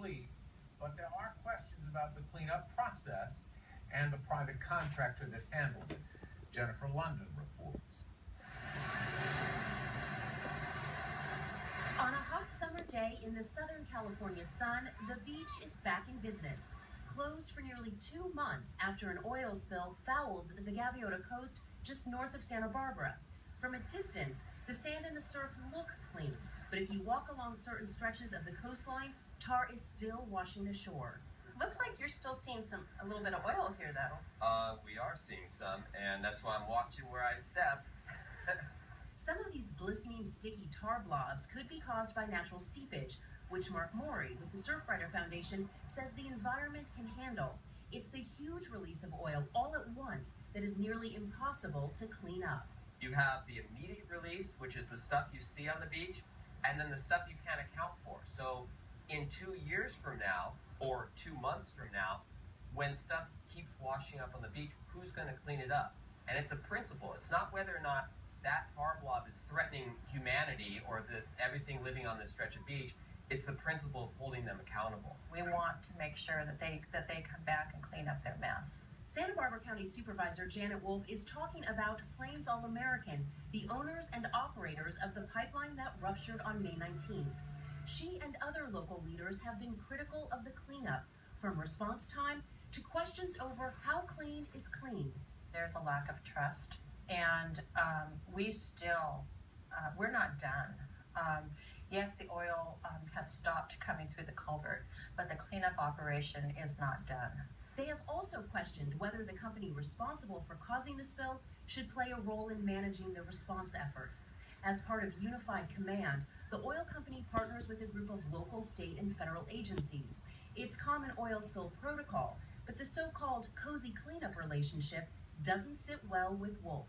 complete, but there are questions about the cleanup process and the private contractor that handled it. Jennifer London reports. On a hot summer day in the Southern California sun, the beach is back in business. Closed for nearly 2 months after an oil spill fouled the Gaviota coast just north of Santa Barbara. From a distance, the sand and the surf look clean, but if you walk along certain stretches of the coastline, tar is still washing ashore. Looks like you're still seeing a little bit of oil here, though. We are seeing some, and that's why I'm watching where I step. Some of these glistening, sticky tar blobs could be caused by natural seepage, which Mark Morey with the Surfrider Foundation says the environment can handle. It's the huge release of oil all at once that is nearly impossible to clean up. You have the immediate release, which is the stuff you see on the beach, and then the stuff you can't account for. So in 2 years from now, or 2 months from now, when stuff keeps washing up on the beach, who's going to clean it up? And it's a principle. It's not whether or not that tar blob is threatening humanity or everything living on this stretch of beach. It's the principle of holding them accountable. We want to make sure that they come back and clean up their mess. Santa Barbara County Supervisor Janet Wolf is talking about Plains All-American, the owners and operators of the pipeline that ruptured on May 19th. She and other local leaders have been critical of the cleanup, from response time to questions over how clean is clean. There's a lack of trust, and we're not done. Yes, the oil has stopped coming through the culvert, but the cleanup operation is not done. They have also questioned whether the company responsible for causing the spill should play a role in managing the response effort. As part of Unified Command, the oil company partners with a group of local, state, and federal agencies. It's common oil spill protocol, but the so-called cozy cleanup relationship doesn't sit well with Wolf.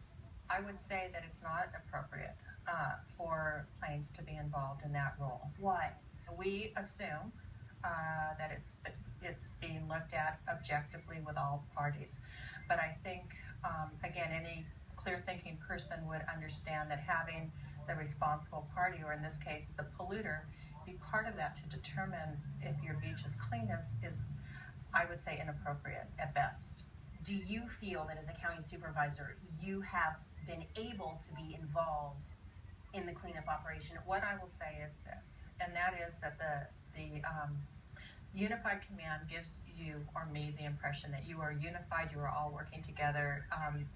I would say that it's not appropriate for Plains to be involved in that role. Why? We assume that it's being looked at objectively with all parties. But I think, again, any clear-thinking person would understand that having the responsible party, or in this case, the polluter, be part of that to determine if your beach is clean is, I would say, inappropriate at best. Do you feel that as a county supervisor, you have been able to be involved in the cleanup operation? What I will say is this, and that is that the Unified Command gives you or me the impression that you are unified, you are all working together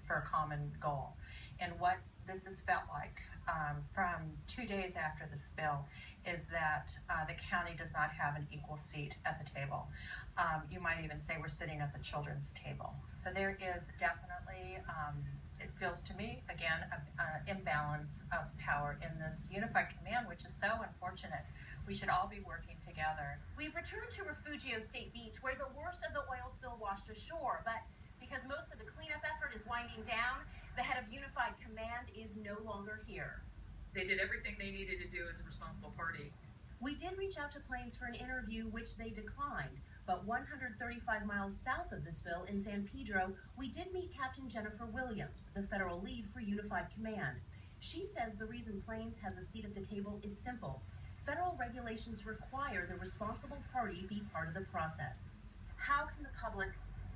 for a common goal. And what this has felt like from 2 days after the spill is that the county does not have an equal seat at the table. You might even say we're sitting at the children's table. So there is definitely, it feels to me, again, an imbalance of power in this Unified Command, which is so unfortunate. We should all be working together. We've returned to Refugio State Beach, where the worst of the oil spill washed ashore, but because most of the cleanup effort is winding down, the head of Unified Command is no longer here. They did everything they needed to do as a responsible party. We did reach out to Plains for an interview, which they declined, but 135 miles south of the spill in San Pedro, we did meet Captain Jennifer Williams, the federal lead for Unified Command. She says the reason Plains has a seat at the table is simple. Federal regulations require the responsible party be part of the process. How can the public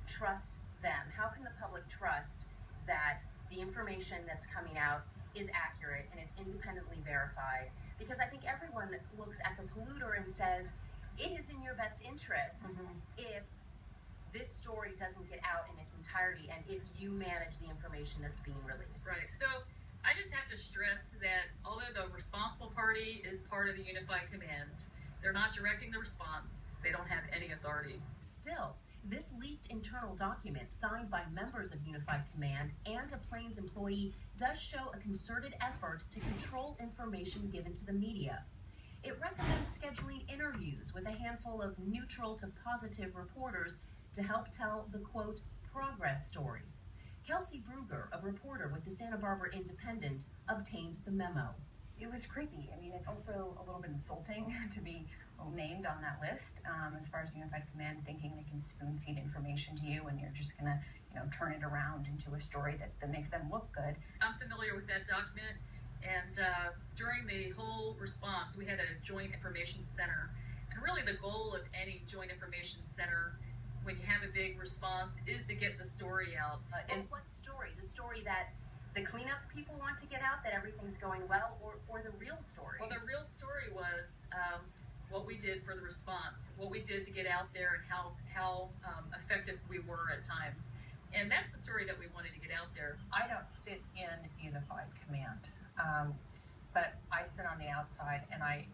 trust them? How can the public trust that the information that's coming out is accurate and it's independently verified? Because I think everyone looks at the polluter and says, it is in your best interest if this story doesn't get out in its entirety and if you manage the information that's being released. Right. So I just have to stress that although the responsible party is part of the Unified Command, they're not directing the response. They don't have any authority. Still, this leaked internal document signed by members of Unified Command and a Plains employee does show a concerted effort to control information given to the media. It recommends scheduling interviews with a handful of neutral to positive reporters to help tell the, quote, progress story. Kelsey Bruger, a reporter with the Santa Barbara Independent, obtained the memo. It was creepy. I mean, it's also a little bit insulting to be named on that list as far as Unified Command thinking they can spoon feed information to you and you're just going to, turn it around into a story that makes them look good. I'm familiar with that document, and during the whole response, we had a joint information center really the goal of any Joint Information Center when you have a big response is to get the story out. And what story? The story that the cleanup people want to get out, that everything's going well, or the real story? Well, the real story was what we did for the response, what we did to get out there, and how effective we were at times. And that's the story that we wanted to get out there. I don't sit in Unified Command, but I sit on the outside, and I